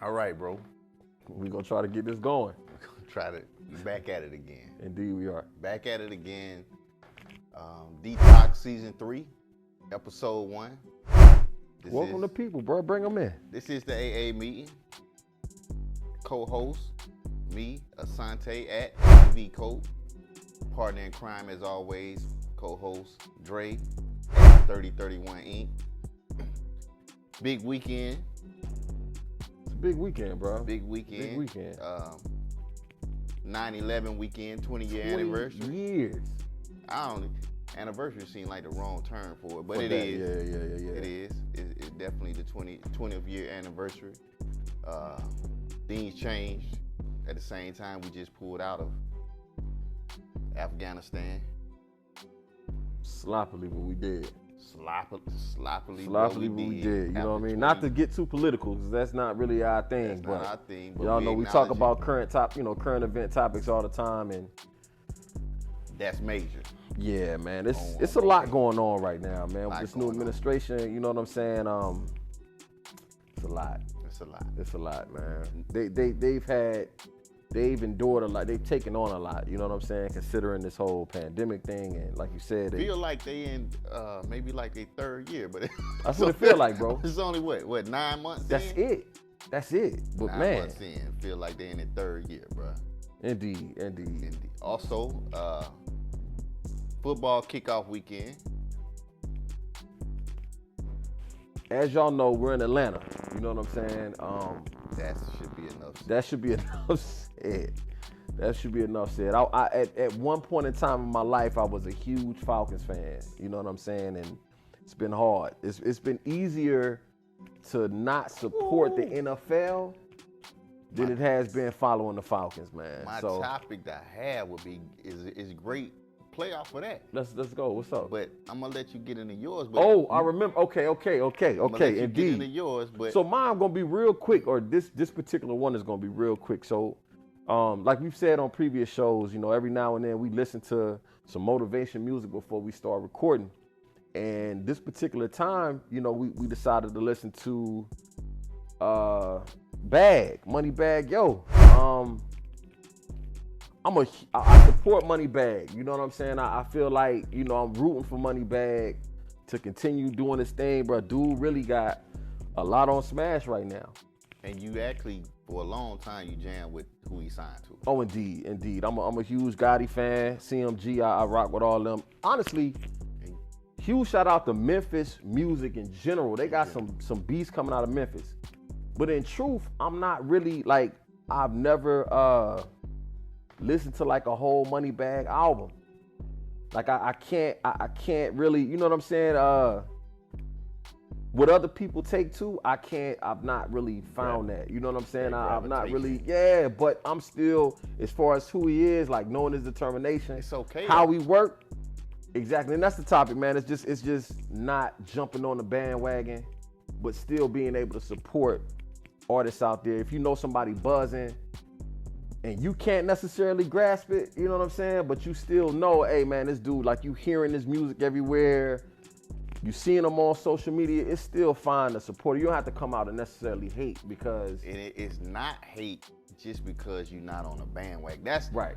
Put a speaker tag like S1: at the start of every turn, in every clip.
S1: All right, bro.
S2: We're going to try to get this going.
S1: Try to back at it again.
S2: Indeed, we are.
S1: Back at it again. Detox Season 3, Episode 1.
S2: Welcome to people, bro. Bring them in.
S1: This is the AA meeting. Co-host, me, Asante at AV Cope. Partner in crime, as always, co-host Dre at 3031 Inc. Big weekend.
S2: It's a big weekend, bro.
S1: Big weekend.
S2: Big weekend.
S1: 9/11 weekend, 20-year anniversary.
S2: Years.
S1: Anniversary seemed like the wrong term for it, but
S2: For
S1: it
S2: that,
S1: is.
S2: Yeah.
S1: It is. It's definitely the 20th year anniversary. Things changed. At the same time, we just pulled out of Afghanistan.
S2: Sloppily, what we did.
S1: Sloppily
S2: What we did. You know what I mean? Not to get too political, because that's not really our thing.
S1: That's
S2: but
S1: not our thing. But
S2: y'all know we talk
S1: acknowledge
S2: about current event topics all the time, and
S1: that's major.
S2: yeah, man, it's a lot going on right now, man. With this new administration, you know what I'm saying? It's a lot. It's a lot, man. They've endured a lot. They've taken on a lot. You know what I'm saying? Considering this whole pandemic thing, and like you said,
S1: they feel like they in maybe like their third year, but
S2: that's what it feel like, bro.
S1: It's only what 9 months.
S2: That's it. But
S1: 9
S2: man,
S1: months in, feel like they in their third year, bro.
S2: Indeed.
S1: Also, football kickoff weekend.
S2: As y'all know, we're in Atlanta. You know what I'm saying?
S1: That should be enough said.
S2: That should be enough said. At one point in time in my life, I was a huge Falcons fan. You know what I'm saying? And it's been hard. It's been easier to not support the NFL than it has been following the Falcons, man.
S1: My topic that I have would be is great playoff for that.
S2: Let's go. What's up?
S1: But I'm gonna let you get into yours. But
S2: I remember. Okay. Indeed.
S1: Get into yours, but
S2: so mine gonna be real quick, or this particular one is gonna be real quick. So, like we've said on previous shows, you know, every now and then we listen to some motivation music before we start recording. And this particular time, you know, we decided to listen to Moneybagg Yo. I support Moneybagg. You know what I'm saying? I feel like, you know, I'm rooting for Moneybagg to continue doing his thing, bro. Dude really got a lot on Smash right now.
S1: And you actually, for a long time, you jammed with who he signed to.
S2: Oh, indeed. I'm a huge Gotti fan. CMG, I rock with all them. Honestly, huge shout out to Memphis music in general. They got some beats coming out of Memphis. But in truth, I'm not really like, I've never listen to like a whole Moneybagg album. Like I can't really, you know what I'm saying? What other people take to, I've not really found that. You know what I'm saying? I've not really, but I'm still, as far as who he is, like knowing his determination.
S1: It's okay.
S2: How he work. Exactly, and that's the topic, man. It's just not jumping on the bandwagon, but still being able to support artists out there. If you know somebody buzzing, and you can't necessarily grasp it, you know what I'm saying? But you still know, hey man, this dude, like you hearing his music everywhere, you seeing him on social media, it's still fine to support. You don't have to come out and necessarily hate because...
S1: And it's not hate just because you're not on a bandwagon. That's
S2: right.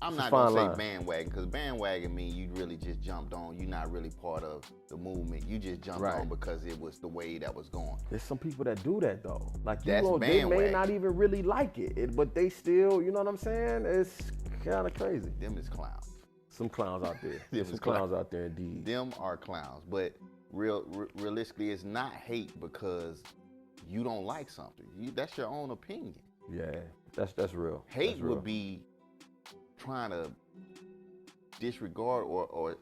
S1: I'm not going to say bandwagon, because bandwagon means you really just jumped on. You're not really part of the movement. You just jumped on because it was the way that was going.
S2: There's some people that do that, though. Like, you
S1: That's
S2: know,
S1: bandwagon.
S2: They may not even really like it, but they still, you know what I'm saying? It's kind of crazy.
S1: Them is clowns.
S2: Some clowns out there. Some clowns out there, indeed.
S1: Them are clowns. But realistically, it's not hate because you don't like something. That's your own opinion.
S2: Yeah, that's real.
S1: Hate would be trying to disregard or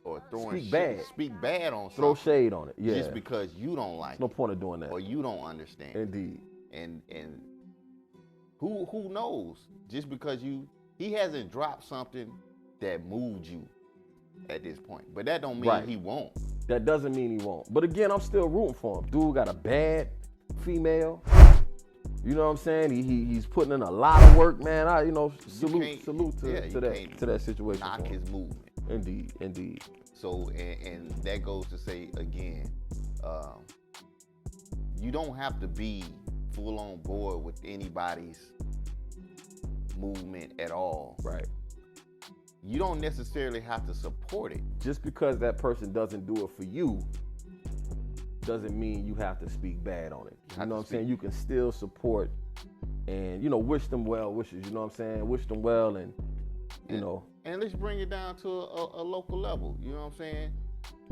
S2: speak bad
S1: on something.
S2: Throw shade on it, yeah.
S1: Just because you don't like
S2: no point of doing that.
S1: Or you don't understand.
S2: Indeed.
S1: And who knows? Just because he hasn't dropped something that moved you at this point. But that don't mean he won't.
S2: That doesn't mean he won't. But again, I'm still rooting for him. Dude got a bad female. You know what I'm saying? He's putting in a lot of work, man. Salute to that situation.
S1: Knock his movement.
S2: Indeed.
S1: So and that goes to say again, you don't have to be full on board with anybody's movement at all.
S2: Right.
S1: You don't necessarily have to support it.
S2: Just because that person doesn't do it for you doesn't mean you have to speak bad on it. You know what I'm saying? You can still support and, you know, wish them well wishes, you know what I'm saying? Wish them well and, you know.
S1: And let's bring it down to a local level, you know what I'm saying?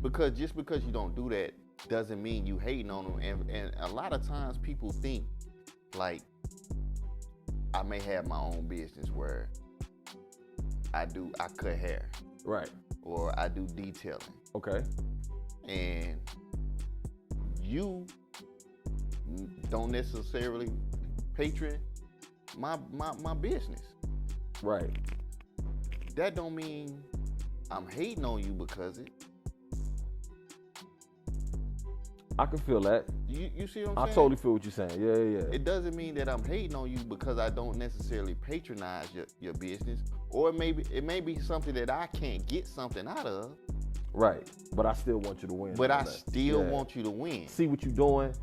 S1: Because just because you don't do that doesn't mean you hating on them. And a lot of times people think like, I may have my own business where I cut hair.
S2: Right.
S1: Or I do detailing.
S2: Okay.
S1: And you don't necessarily patron my business.
S2: Right.
S1: That don't mean I'm hating on you because it.
S2: I can feel that.
S1: You see what I'm saying?
S2: I totally feel what you're saying. Yeah.
S1: It doesn't mean that I'm hating on you because I don't necessarily patronize your business, or it may be something that I can't get something out of.
S2: Right, but I still want you to win.
S1: But I still want you to win.
S2: See what you're doing.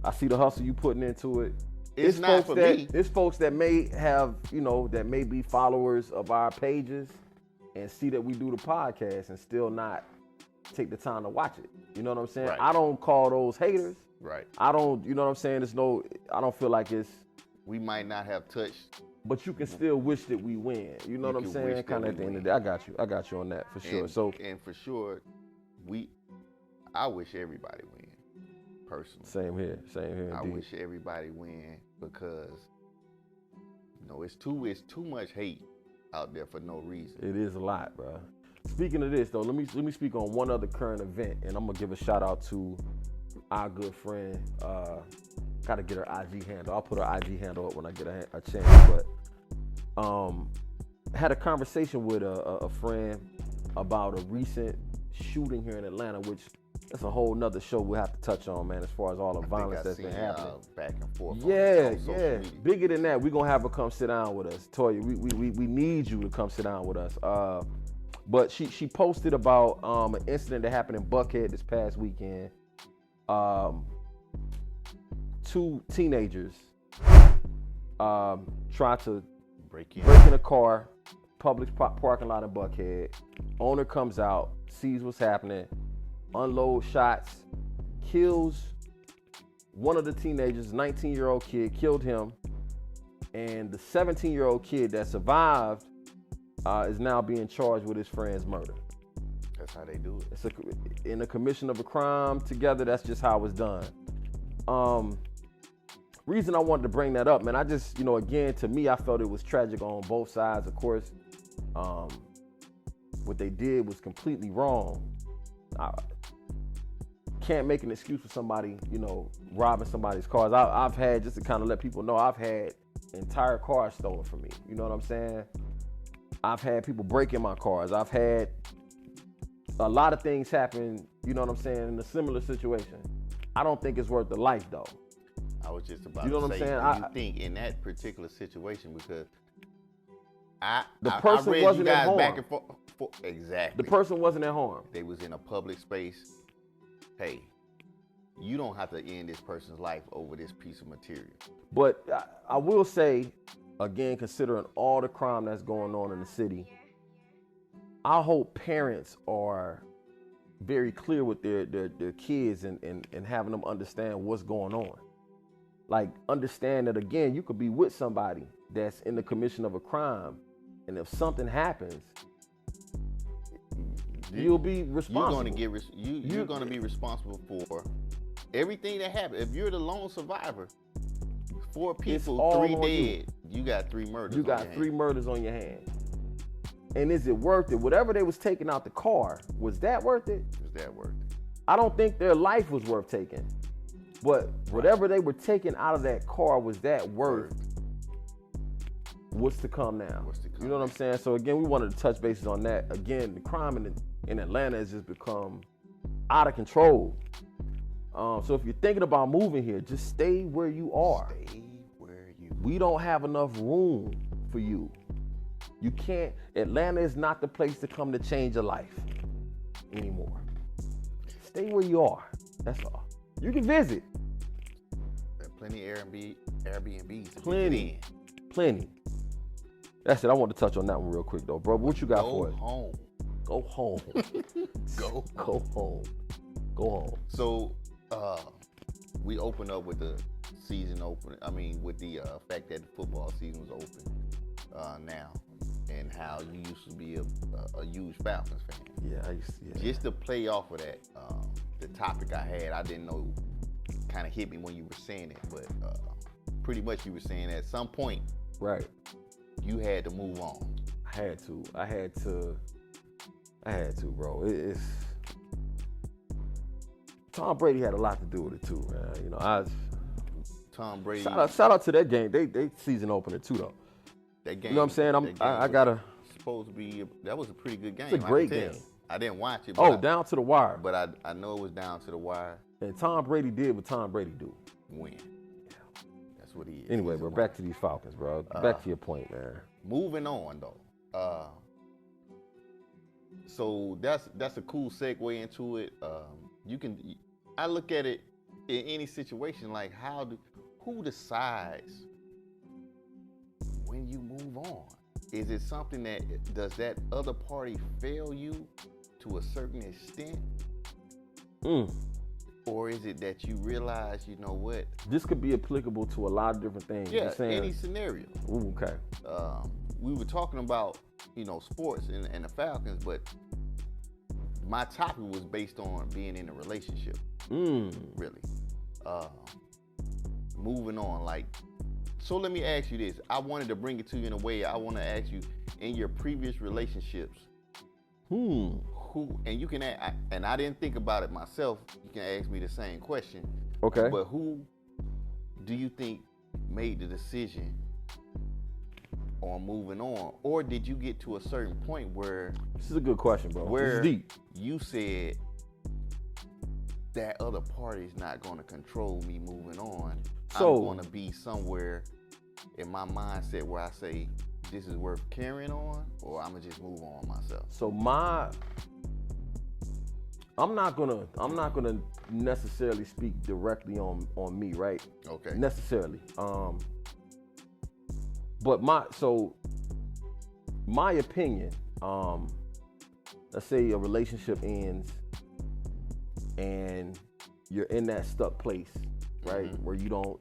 S2: I see the hustle you putting into it.
S1: It's not for me.
S2: It's folks that may have, you know, that may be followers of our pages and see that we do the podcast and still not take the time to watch it. You know what I'm saying?
S1: Right.
S2: I don't call those haters.
S1: Right.
S2: I don't, you know what I'm saying? I don't feel like it's.
S1: We might not have touched.
S2: But you can still wish that we win. You know what I'm saying? Kind of at the end of the day. I got you on that for sure.
S1: And for sure, I wish everybody win, personally.
S2: Same here.
S1: I
S2: indeed.
S1: wish everybody win because, you know, it's too much hate out there for no reason.
S2: It is a lot, bro. Speaking of this, though, let me speak on one other current event, and I'm gonna give a shout out to our good friend. Gotta get her IG handle. I'll put her IG handle up when I get a chance. But had a conversation with a friend about a recent shooting here in Atlanta, which that's a whole nother show we'll have to touch on, man, as far as all the violence that's been happening.
S1: Back and forth.
S2: Yeah. Bigger than that, we're gonna have her come sit down with us. Toya, we need you to come sit down with us. But she posted about an incident that happened in Buckhead this past weekend. Two teenagers tried to break in a car, public parking lot in Buckhead. Owner comes out, sees what's happening, unloads shots, kills one of the teenagers, 19-year-old kid, killed him, and the 17-year-old kid that survived is now being charged with his friend's murder.
S1: That's how they do it.
S2: It's in the commission of a crime together. That's just how it's done. Reason I wanted to bring that up, man, I just, again, to me, I felt it was tragic on both sides. Of course, what they did was completely wrong. I can't make an excuse for somebody, robbing somebody's cars. I've had, just to kind of let people know, I've had entire cars stolen from me. You know what I'm saying? I've had people break in my cars. I've had a lot of things happen, you know what I'm saying, in a similar situation. I don't think it's worth the life, though.
S1: I was just about
S2: to say,
S1: what do you think in that particular situation? Because
S2: the person wasn't at harm.
S1: Back and forth. Exactly.
S2: The person wasn't at harm.
S1: They was in a public space. Hey, you don't have to end this person's life over this piece of material.
S2: But I will say, again, considering all the crime that's going on in the city, I hope parents are very clear with their kids and having them understand what's going on. Like, understand that, again, you could be with somebody that's in the commission of a crime, and if something happens, you'll be responsible.
S1: You're going to be responsible for everything that happened. If you're the lone survivor, 4 people, 3 dead, you got 3 murders.
S2: You got 3 murders on your hands. And is it worth it? Whatever they was taking out the car, was that worth it?
S1: Was that worth it?
S2: I don't think their life was worth taking. But whatever they were taking out of that car, was that worth what's to come now? You know what I'm saying? So again, we wanted to touch bases on that. Again, the crime in Atlanta has just become out of control. So if you're thinking about moving here, just stay where you are. We don't have enough room for you. You can't. Atlanta is not the place to come to change your life anymore. Stay where you are. That's all. You can visit.
S1: plenty Airbnbs. to
S2: Plenty.
S1: visit
S2: Plenty. That's it. I want to touch on that one real quick though, bro. What you got
S1: in.
S2: for
S1: Go
S2: us?
S1: home.
S2: Go home.
S1: Go
S2: Go home. Go home.
S1: So, we opened up with the season opening. I mean, with the fact that the football season was open now, and how you used to be a huge Falcons fan.
S2: Yeah, I used to. Yeah.
S1: Just to play off of that, the topic I had, I didn't know, kind of hit me when you were saying it, but pretty much you were saying at some point,
S2: Right.
S1: you had to move on.
S2: I had to, bro. It's Tom Brady had a lot to do with it too, man. You know,
S1: Tom Brady.
S2: shout out to that game. They season opener too, though.
S1: That game.
S2: You know what I'm saying? I gotta.
S1: Supposed to be. That was a pretty good game.
S2: It's a great
S1: I can tell.
S2: game.
S1: I didn't watch it.
S2: Oh, down to the wire.
S1: But I know it was down to the wire.
S2: And Tom Brady did what Tom Brady do.
S1: Win. That's what he is.
S2: Anyway,
S1: He's a
S2: we're
S1: winner.
S2: back to these Falcons, bro. Back to your point, man.
S1: Moving on though. So that's a cool segue into it. I look at it in any situation like who decides when you move on? Is it something does that other party fail you to a certain extent? Or is it that you realize, you know what?
S2: This could be applicable to a lot of different things.
S1: Yeah,
S2: You're saying,
S1: any scenario.
S2: Ooh, okay.
S1: We were talking about, sports and the Falcons, but my topic was based on being in a relationship, really. Moving on, so let me ask you this. I wanted to bring it to you in a way. I want to ask you, in your previous relationships, who, and you can, and I didn't think about it myself, you can ask me the same question.
S2: Okay.
S1: But who do you think made the decision on moving on? Or did you get to a certain point where
S2: This is a good question, bro. This is deep.
S1: you said that other party is not going to control me moving on?
S2: So,
S1: I'm going to be somewhere in my mindset where I say, this is worth carrying on, or I'm going to just move on myself.
S2: So I'm not gonna necessarily speak directly on me, right?
S1: Okay.
S2: Necessarily. But my opinion, let's say a relationship ends and you're in that stuck place, right?
S1: Mm-hmm.
S2: Where you don't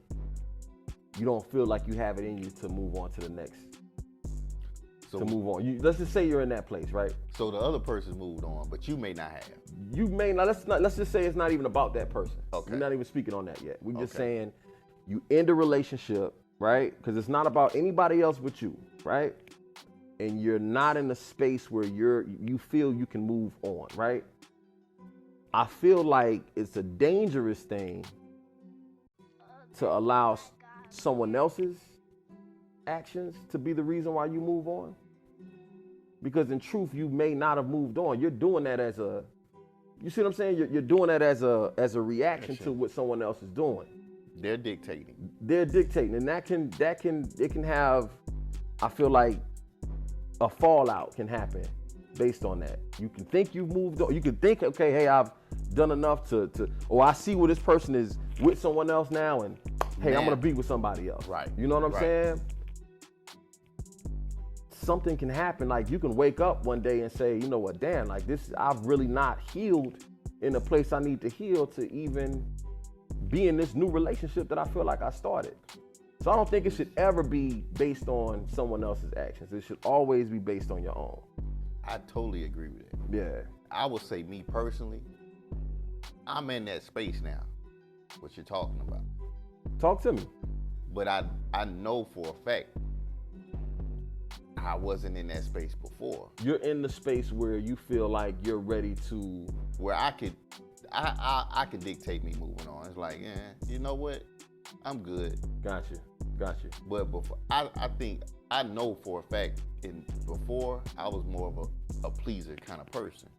S2: feel like you have it in you to move on to the next.
S1: So,
S2: to move on. Let's just say you're in that place, right?
S1: So the other person moved on, but you may not have.
S2: You may not. Let's just say it's not even about that person.
S1: Okay.
S2: We're not even speaking on that yet. We're just
S1: Okay.
S2: saying you end a relationship, right? Because it's not about anybody else but you, right? And you're not in a space where you feel you can move on, right? I feel like it's a dangerous thing to allow someone else's actions to be the reason why you move on. Because in truth, you may not have moved on. You're doing that you see what I'm saying? You're doing that as a reaction to what someone else is doing.
S1: They're dictating.
S2: And it can have, I feel like a fallout can happen based on that. You can think you've moved on. You can think, okay, hey, I've done enough or I see where this person is with someone else now, and hey, I'm gonna be with somebody else.
S1: Right.
S2: You know what I'm
S1: Right.
S2: saying? Something can happen. Like you can wake up one day and say, you know what, damn, like this, I've really not healed in a place I need to heal to even be in this new relationship that I feel like I started. So I don't think it should ever be based on someone else's actions. It should always be based on your own.
S1: I totally agree with it.
S2: Yeah.
S1: I would say, me personally, I'm in that space now, what you're talking about.
S2: Talk to me.
S1: But I know for a fact I wasn't in that space before,
S2: You're in the space where you feel like you're ready to.
S1: where I could dictate me moving on. It's like, yeah, you know what? I'm good.
S2: Gotcha.
S1: But before, I think I know for a fact, before I was more of a pleaser kind of person.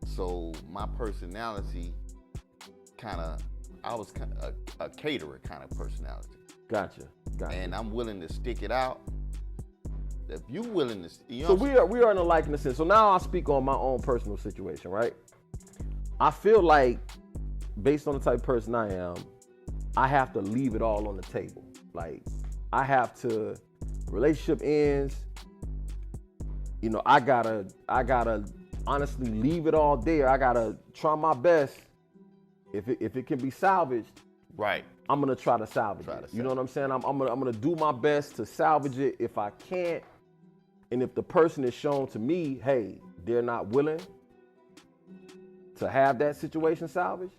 S1: So my personality I was kind of a caterer kind of personality.
S2: Gotcha.
S1: And I'm willing to stick it out. If you willing to,
S2: So we are in a like in a sense. So now I'll speak on my own personal situation, right? I feel like, based on the type of person I am, I have to leave it all on the table. Like, I have to, relationship ends, you know, I gotta honestly leave it all there. I gotta try my best. If it can be salvaged,
S1: Right.
S2: I'm gonna try to salvage it. You know what I'm saying? I'm gonna do my best to salvage it. If I can't, and if the person is shown to me, hey, they're not willing to have that situation salvaged,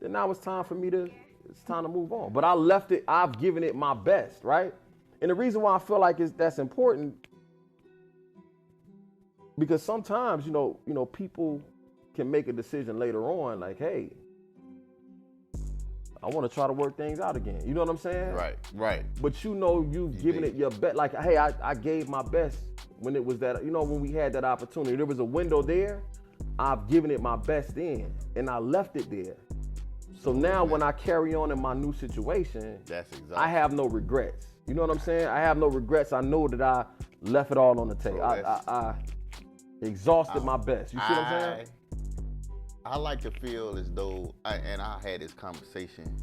S2: then now it's time for me to move on. But I left it, I've given it my best, right? And the reason why I feel like that's important, because sometimes, you know, people can make a decision later on, like, hey, I want to try to work things out again. You know what I'm saying?
S1: Right.
S2: But you know, you've given it your best. Like, hey, I gave my best when it was that, you know, when we had that opportunity. There was a window there. I've given it my best then, and I left it there. So now when I carry on in my new situation,
S1: That's exactly.
S2: I have no regrets. You know what I'm saying? I have no regrets. I know that I left it all on the table. I exhausted my best. You see what I'm saying?
S1: I like to feel as though, I had this conversation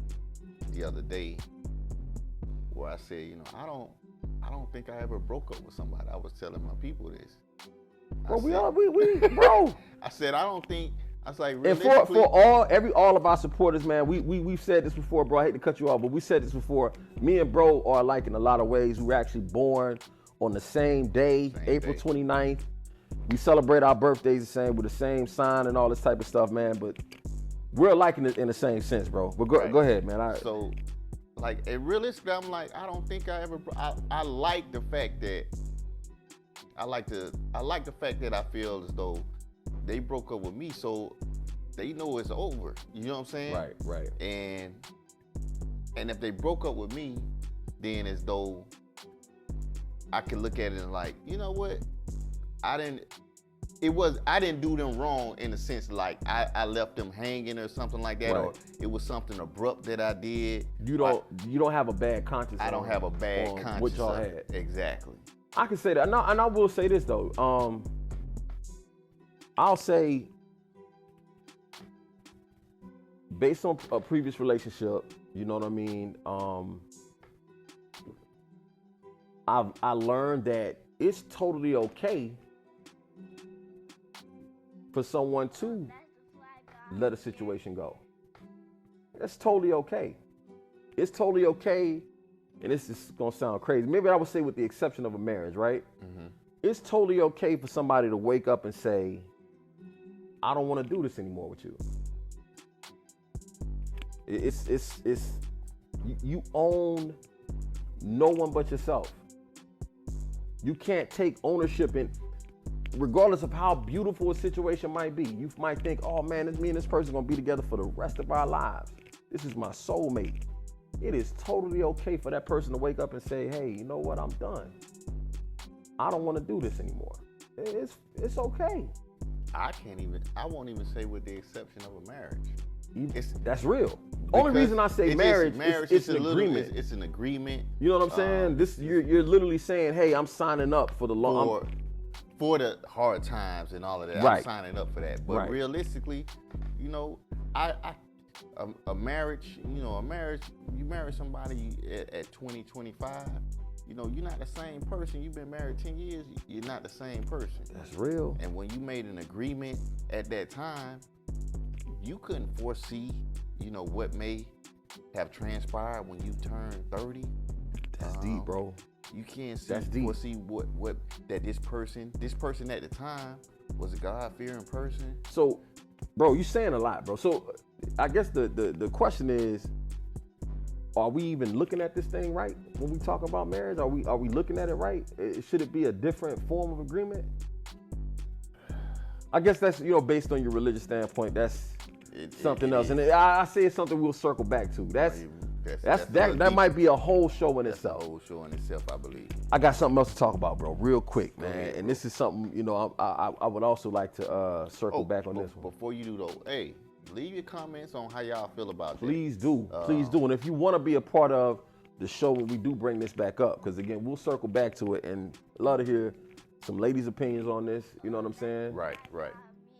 S1: the other day where I said, you know, I don't think I ever broke up with somebody. I was telling my people this.
S2: Bro, bro.
S1: I said, I don't think, I was like,
S2: And
S1: realistically.
S2: for all of our supporters, man, we've said this before, bro. I hate to cut you off, but we said this before. Me and bro are like in a lot of ways. We were actually born on the same day, April 29th. We celebrate our birthdays the same, with the same sign and all this type of stuff, man. But we're alike in the same sense, bro. But go ahead, man.
S1: So, like, and realistically, I'm like, I don't think I ever. I like the fact that I like the fact that I feel as though they broke up with me, so they know it's over. You know what I'm saying?
S2: Right.
S1: And if they broke up with me, then as though I can look at it and like, you know what? I didn't do them wrong in the sense like I left them hanging or something like that, or it was something abrupt that I did.
S2: You don't have a bad conscience.
S1: I don't have a bad conscience.
S2: What y'all had.
S1: Exactly.
S2: I can say that. And I will say this though. I'll say, based on a previous relationship, you know what I mean? I learned that it's totally okay for someone to let a situation go. That's totally okay. It's totally okay, and this is gonna sound crazy. Maybe I would say with the exception of a marriage, right? Mm-hmm. It's totally okay for somebody to wake up and say, I don't wanna do this anymore with you. You own no one but yourself. You can't take ownership in, regardless of how beautiful a situation might be. You might think, oh man, me and this person gonna be together for the rest of our lives. This is my soulmate. It is totally okay for that person to wake up and say, hey, you know what, I'm done. I don't wanna do this anymore. It's okay.
S1: I won't even say with the exception of a marriage.
S2: That's real. Only reason I say marriage, it's an agreement.
S1: It's an agreement.
S2: You know what I'm saying? You're literally saying, hey, I'm signing up for the long.
S1: For the hard times and all of that.
S2: Right.
S1: I'm signing up for that. But realistically, you know, a marriage, you marry somebody at 20, 25, you know, you're not the same person. You've been married 10 years, you're not the same person.
S2: That's real.
S1: And when you made an agreement at that time, you couldn't foresee, you know, what may have transpired when you turn 30.
S2: That's deep, bro.
S1: You can't foresee what that this person at the time was a God-fearing person.
S2: So, bro, you saying a lot, bro. So I guess the question is, are we even looking at this thing right when we talk about marriage? Are we looking at it right? Should it be a different form of agreement? I guess that's, you know, based on your religious standpoint, that's something else. And I say it's something we'll circle back to. That might be a whole show in itself.
S1: A whole show in itself, I believe.
S2: I got something else to talk about, bro, real quick, man. Ahead, and this is something, you know, I would also like to circle back on this one.
S1: Before you do though, hey, leave your comments on how y'all feel about
S2: Please do. Please do. And if you want to be a part of the show when we do bring this back up, because again, we'll circle back to it and love to hear some ladies' opinions on this. You know what I'm saying?
S1: Right.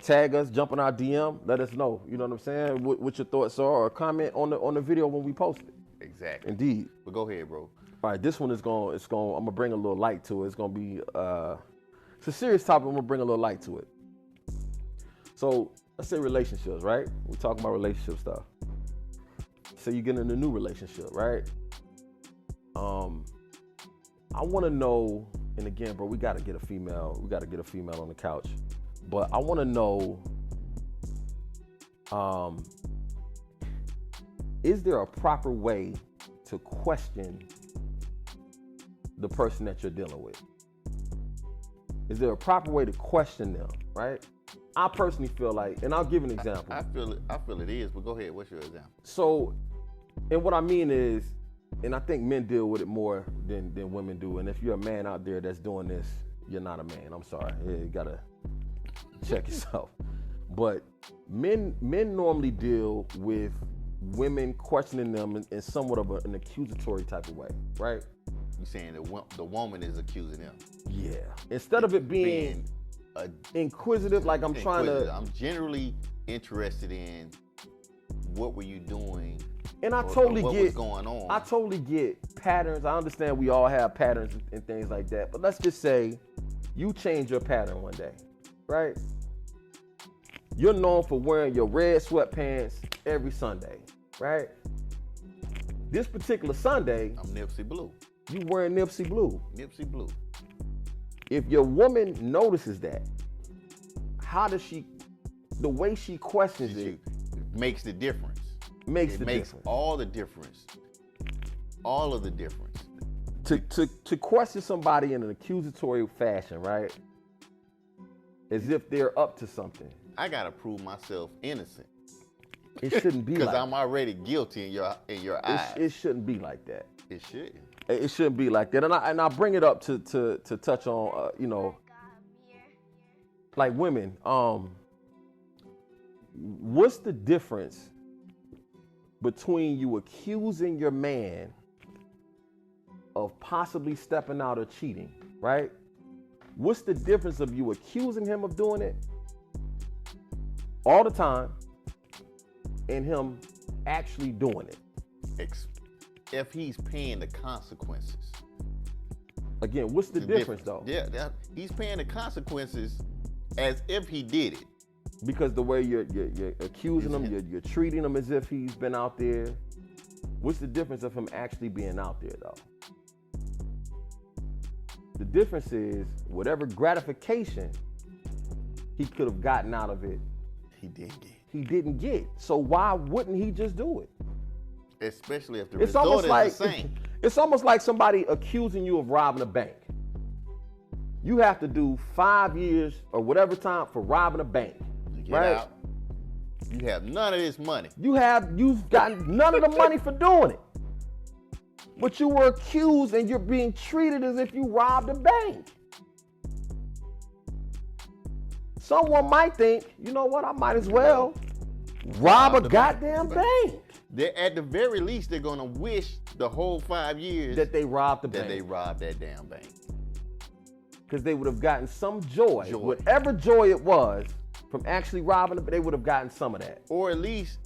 S2: tag us, jump on our DM, let us know. You know what I'm saying? What your thoughts are, or comment on the video when we post it.
S1: Exactly.
S2: Indeed.
S1: But go ahead, bro.
S2: All right, this one is I'm gonna bring a little light to it. It's gonna be it's a serious topic. I'm gonna bring a little light to it. So let's say relationships, right? We're talking about relationship stuff. So you get in a new relationship, right? I want to know, and again, bro, we got to get a female on the couch. But I want to know, is there a proper way to question the person that you're dealing with? Is there a proper way to question them, right? I personally feel like, and I'll give an example.
S1: I feel it is, but go ahead. What's your example?
S2: So, and what I mean is, and I think men deal with it more than women do. And if you're a man out there that's doing this, you're not a man. I'm sorry. You gotta check yourself. But men normally deal with women questioning them in somewhat of an accusatory type of way, right?
S1: You saying the woman is accusing them?
S2: Yeah. Instead of it being inquisitive, like I'm
S1: generally interested in what were you doing.
S2: And I
S1: what
S2: totally
S1: was going on.
S2: I totally get patterns. I understand we all have patterns and things like that. But let's just say you change your pattern one day, right? You're known for wearing your red sweatpants every Sunday, right? This particular Sunday,
S1: I'm Nipsey Blue.
S2: You wearing Nipsey Blue.
S1: Nipsey Blue.
S2: If your woman notices that, how does she, the way she questions it
S1: makes the difference.
S2: Makes
S1: all the difference. All of the difference.
S2: To question somebody in an accusatory fashion, right? As if they're up to something.
S1: I gotta prove myself innocent.
S2: It shouldn't be like that.
S1: Because I'm already guilty in your eyes.
S2: It shouldn't be like that.
S1: It shouldn't.
S2: It shouldn't be like that. And I bring it up to touch on, you know, like women. What's the difference between you accusing your man of possibly stepping out or cheating, right? What's the difference of you accusing him of doing it all the time and him actually doing it?
S1: If he's paying the consequences.
S2: Again, what's the difference though?
S1: Yeah, he's paying the consequences as if he did it.
S2: Because the way you're accusing him, you're treating him as if he's been out there. What's the difference of him actually being out there though? The difference is whatever gratification he could have gotten out of it,
S1: he didn't get.
S2: He didn't get. So why wouldn't he just do it?
S1: Especially if the result is the same.
S2: It's almost like somebody accusing you of robbing a bank. You have to do 5 years or whatever time for robbing a bank.
S1: You get
S2: right?
S1: out. You have none of this money.
S2: You've gotten none of the money for doing it. But you were accused and you're being treated as if you robbed a bank. Someone might think, you know what, I might as well rob a goddamn bank.
S1: At the very least, they're gonna wish the whole 5 years
S2: that they robbed the bank.
S1: That they robbed that damn bank.
S2: Because they would have gotten some joy, whatever joy it was, from actually robbing it, but they would have gotten some of that.
S1: Or at least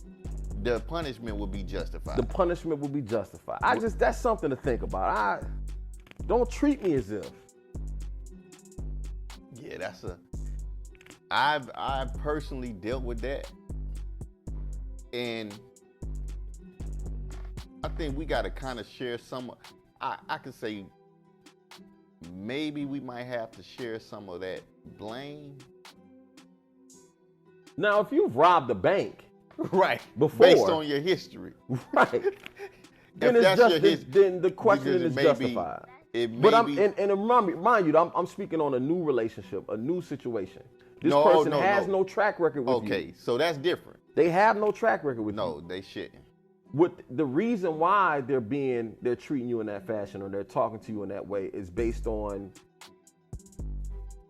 S1: the punishment would be justified.
S2: The punishment would be justified. That's something to think about. Don't treat me as if.
S1: Yeah, I've personally dealt with that. And I think we gotta kind of share some, I could say maybe we might have to share some of that blame.
S2: Now, if you've robbed a bank,
S1: right,
S2: before,
S1: based on your history,
S2: right, then then the question is justified. Mind you, I'm speaking on a new relationship, a new situation. This person has no track record with you.
S1: Okay, so that's different.
S2: They have no track record with you.
S1: No, they shouldn't.
S2: The reason why they're treating you in that fashion or they're talking to you in that way is based on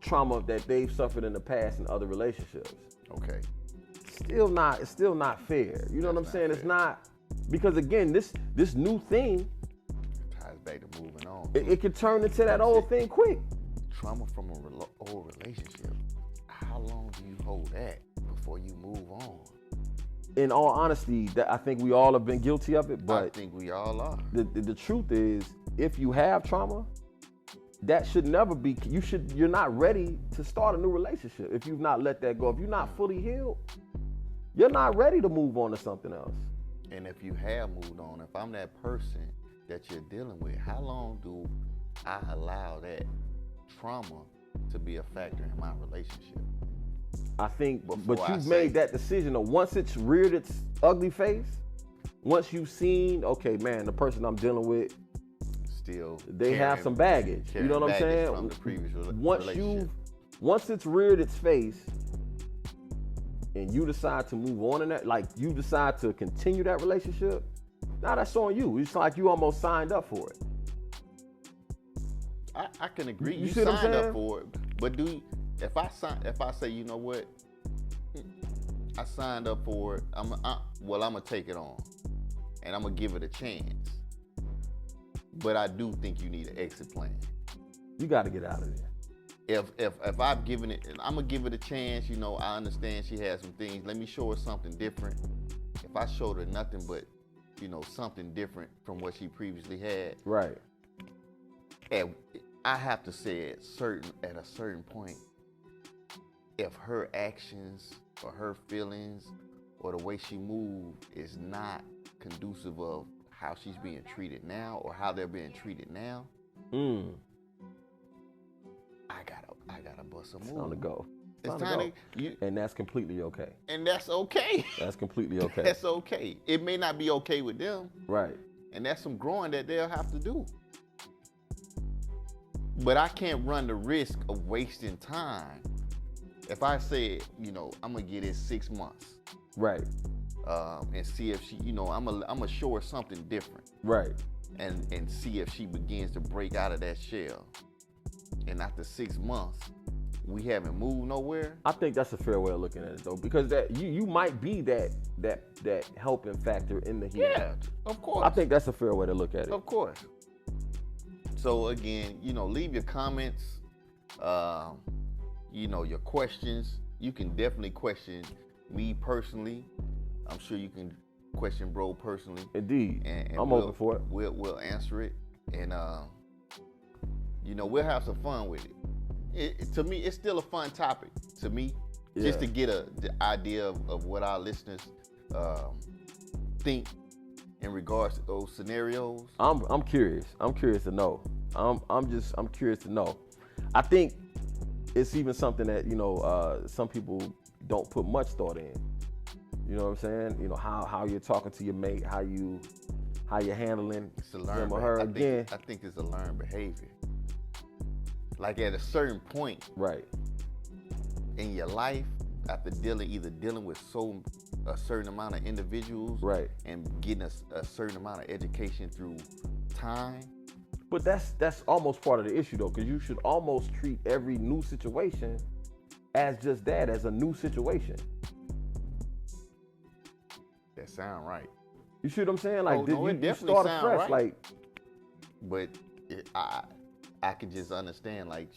S2: trauma that they've suffered in the past in other relationships.
S1: Okay.
S2: It's still not fair. You know what I'm saying? Fair. It's not, because again, this new thing
S1: ties back to moving on.
S2: It could turn into that old thing quick.
S1: Trauma from an old relationship. How long do you hold that before you move on.
S2: In all honesty, that I think we all have been guilty of it,
S1: I
S2: but
S1: think we all are.
S2: the truth is, if you have trauma, that should never be, you're not ready to start a new relationship if you've not let that go. If you're not fully healed, you're not ready to move on to something else.
S1: And if you have moved on, if I'm that person that you're dealing with, how long do I allow that trauma to be a factor in my relationship?
S2: I think,
S1: Before
S2: but
S1: I
S2: you've
S1: say-
S2: made that decision, or once it's reared its ugly face, once you've seen, okay, man, the person I'm dealing with,
S1: Still,
S2: they have some baggage. You know what I'm
S1: carrying baggage
S2: saying?
S1: from the previous
S2: Once
S1: relationship.
S2: once it's reared its face, and you decide to move on in that, like you decide to continue that relationship, now that's on you. It's like you almost signed up for it.
S1: I can agree.
S2: You
S1: You,
S2: see what I'm
S1: signed
S2: saying?
S1: up for it, but if I say, you know what, I signed up for it. I'm gonna take it on, and I'm gonna give it a chance. But I do think you need an exit plan.
S2: You got to get out of there.
S1: If I've given it, and I'm gonna give it a chance. You know, I understand she has some things. Let me show her something different. If I showed her nothing but, you know, something different from what she previously had,
S2: Right.
S1: and I have to say at a certain point, if her actions or her feelings or the way she moved is not conducive of how she's being treated now or how they're being treated now, I gotta bust a move.
S2: It's time to go.
S1: It's
S2: to
S1: time
S2: go. And that's completely okay.
S1: and that's okay.
S2: That's completely okay.
S1: That's okay. It may not be okay with them,
S2: Right.
S1: and that's some growing that they'll have to do. But I can't run the risk of wasting time. If I say, you know, I'm gonna give it 6 months,
S2: Right.
S1: and see if she, you know, I'm gonna show her something different,
S2: Right.
S1: and see if she begins to break out of that shell. And after 6 months, we haven't moved nowhere.
S2: I think that's a fair way of looking at it though, because that you might be that helping factor in the healing.
S1: Yeah, of course.
S2: I think that's a fair way to look at it.
S1: Of course. So again, you know, leave your comments, you know, your questions. You can definitely question me personally. I'm sure you can question bro personally.
S2: Indeed.
S1: And
S2: I'm
S1: we'll,
S2: open for it.
S1: We'll answer it, and you know, we'll have some fun with it. To me, it's still a fun topic. To me, just to get the idea of what our listeners think in regards to those scenarios.
S2: I'm curious. I'm curious to know. I'm curious to know. I think it's even something that, you know, some people don't put much thought in. You know what I'm saying? You know, how you're talking to your mate, how you're handling
S1: It's a learned
S2: him or her
S1: behavior.
S2: again.
S1: I think it's a learned behavior. Like at a certain point
S2: Right.
S1: in your life, after either dealing with a certain amount of individuals,
S2: Right.
S1: and getting a certain amount of education through time.
S2: But that's almost part of the issue though, because you should almost treat every new situation as just that, as a new situation.
S1: That sound right,
S2: You see what I'm saying? Like,
S1: Oh, no, it
S2: you
S1: definitely
S2: start
S1: sound
S2: afresh.
S1: right.
S2: Like,
S1: but I can just understand, like,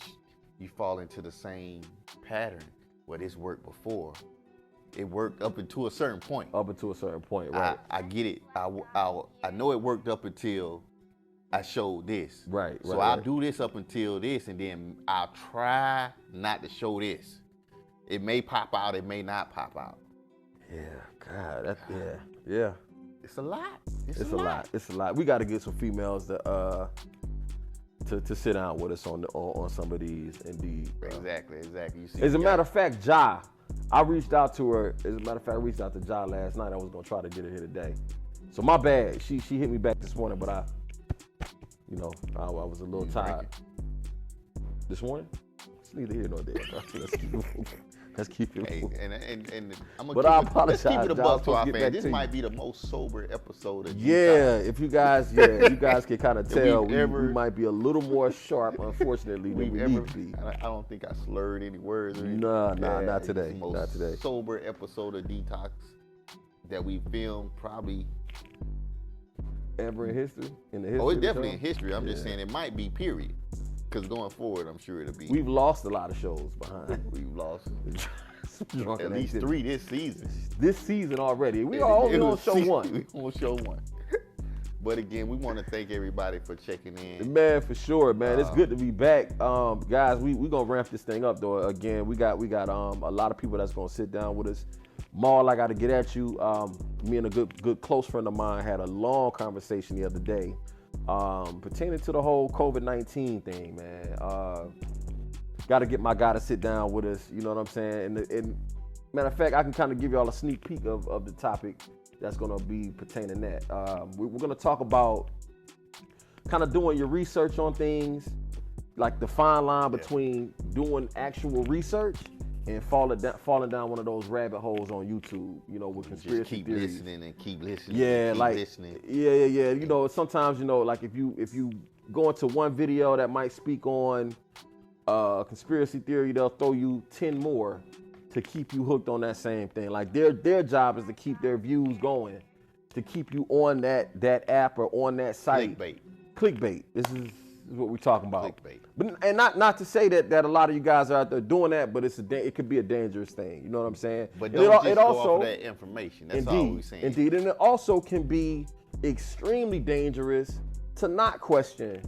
S1: you fall into the same pattern where this worked before. It worked up until a certain point.
S2: up until a certain point, right?
S1: I get it. I know it worked up until I showed this.
S2: Right,
S1: So
S2: right,
S1: I'll
S2: right.
S1: do this up until this, and then I'll try not to show this. It may pop out, it may not pop out.
S2: Yeah, God, yeah.
S1: It's a lot.
S2: It's a lot. It's a lot. We got to get some females to sit down with us on some of these. Indeed.
S1: Exactly. You see,
S2: As a
S1: we
S2: matter
S1: got-
S2: of fact, Ja, I reached out to her. As a matter of fact, I reached out to Ja last night. I was gonna try to get her here today. So my bad. She hit me back this morning, but I was a little
S1: You
S2: tired. This morning? It's neither here nor there. Let's keep it
S1: Hey,
S2: moving.
S1: and I'm
S2: But
S1: gonna
S2: I
S1: let's
S2: apologize,
S1: keep it a
S2: Josh,
S1: buck to
S2: for
S1: our
S2: getting
S1: fans.
S2: back
S1: This
S2: to you.
S1: might be the most sober episode of
S2: Yeah, if you guys can kind of
S1: That
S2: tell,
S1: we've
S2: we
S1: ever-
S2: might be a little more sharp, unfortunately, than
S1: we've
S2: we
S1: ever.
S2: need to be.
S1: I don't think I slurred any words or anything.
S2: Nah, not
S1: it's
S2: today,
S1: the most
S2: not today.
S1: Sober episode of Detox that we filmed probably.
S2: Ever in history? In the history?
S1: Oh, it's
S2: of the
S1: definitely
S2: show?
S1: in history. I'm just
S2: Yeah.
S1: saying it might be, period. Because going forward, I'm sure it'll be.
S2: We've lost a lot of shows behind.
S1: We've lost.
S2: drunk
S1: At
S2: in that
S1: least
S2: shit.
S1: 3 this season.
S2: This season already. We are only on show 1.
S1: We on show 1. But again, we want to thank everybody for checking in.
S2: Man, for sure, man. It's good to be back. Guys, we gonna ramp this thing up though. Again, we got a lot of people that's gonna sit down with us. Maul, I gotta get at you. Me and a good close friend of mine had a long conversation the other day pertaining to the whole COVID-19 thing, man. Gotta get my guy to sit down with us, you know what I'm saying? And matter of fact, I can kind of give y'all a sneak peek of the topic that's gonna be pertaining that. We're gonna talk about kind of doing your research on things, like the fine line between doing actual research and falling down one of those rabbit holes on YouTube, you know, with conspiracy
S1: Just keep
S2: theories.
S1: listening and keep listening.
S2: Yeah,
S1: keep
S2: like
S1: listening.
S2: yeah. You know, sometimes, you know, like if you go into one video that might speak on conspiracy theory, they'll throw you 10 more to keep you hooked on that same thing. Like their job is to keep their views going, to keep you on that app or on that site. Clickbait. This is what we're talking about.
S1: Clickbait.
S2: But and not to say that a lot of you guys are out there doing that, but it could be a dangerous thing. You know what I'm saying?
S1: But
S2: And
S1: don't just
S2: it
S1: go
S2: also,
S1: off of that information. That's all we're saying.
S2: Indeed, and it also can be extremely dangerous to not question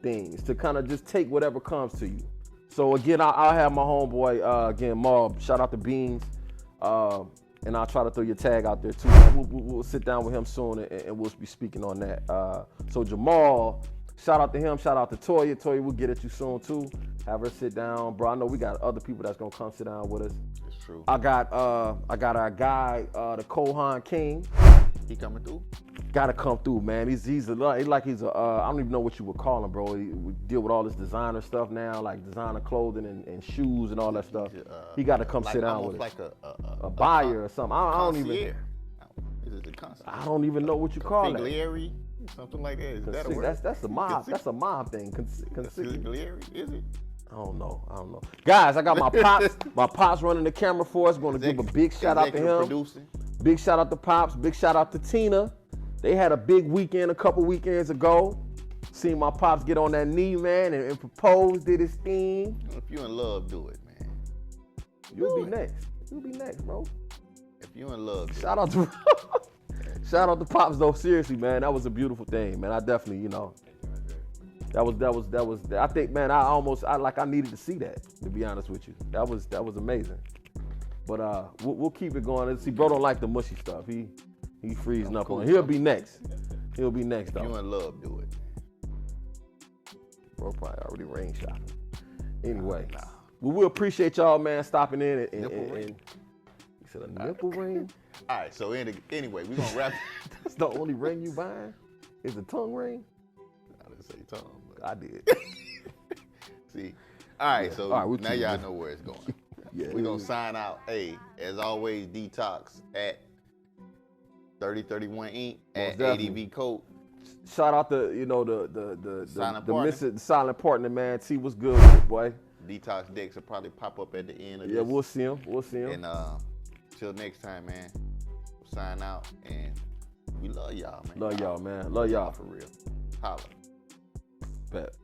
S2: things, to kind of just take whatever comes to you. So again, I'll have my homeboy, again, Maul, shout out to Beans, and I'll try to throw your tag out there too. We'll sit down with him soon and we'll be speaking on that. So Jamal, shout out to him, shout out to Toya. Toya, we'll get at you soon too. Have her sit down. Bro, I know we got other people that's gonna come sit down with us.
S1: It's true.
S2: I got our guy, the Kohan King.
S1: He coming through?
S2: Gotta come through, man. He's like he's a I don't even know what you would call him, bro. We deal with all this designer stuff now, like designer clothing and shoes and all that stuff. He got to come sit down with us.
S1: Like
S2: a buyer or something. I don't even.
S1: Is it the concierge?
S2: I don't even know what you call it.
S1: Consigliere? Something like that. Is that a word?
S2: That's a mob. That's a mob thing.
S1: Consigliere? Is it?
S2: I don't know. Guys, I got my pops. My pops running the camera for us. Going to give a big shout out to him.
S1: Producing.
S2: Big shout out to Pops. Big shout out to Tina. They had a big weekend a couple weekends ago. Seen my Pops get on that knee, man, and propose, did his thing.
S1: If you're in love, do it, man.
S2: You'll be next. You'll be next, bro.
S1: If you're in love,
S2: shout out to shout out to Pops though. Seriously, man, that was a beautiful thing, man. I definitely, you know, that was. I think, man, I needed to see that. To be honest with you, that was amazing. But we'll keep it going. See, bro don't like the mushy stuff. He freezing up on it. He'll be next. He'll be next though.
S1: If you're in love, do it.
S2: Bro probably already ring shopping. Anyway, we appreciate y'all, man, stopping in and you said a nipple ring?
S1: All right, so anyway, we're gonna wrap.
S2: That's the only ring you buying? Is a tongue ring?
S1: I didn't say tongue, but
S2: I did.
S1: See, all right, so now y'all know where it's going.
S2: Yeah,
S1: we're gonna sign out. Hey, as always, Detox at 3031 Inc. at ADV Code.
S2: Shout out to the silent partner, man. T, what's good with it, boy?
S1: Detox Decks will probably pop up at the end of this.
S2: Yeah, we'll see him. And
S1: till next time, man. We'll sign out, and we love y'all, man.
S2: Love y'all, man. Love y'all
S1: for real. Holla.
S2: Bet.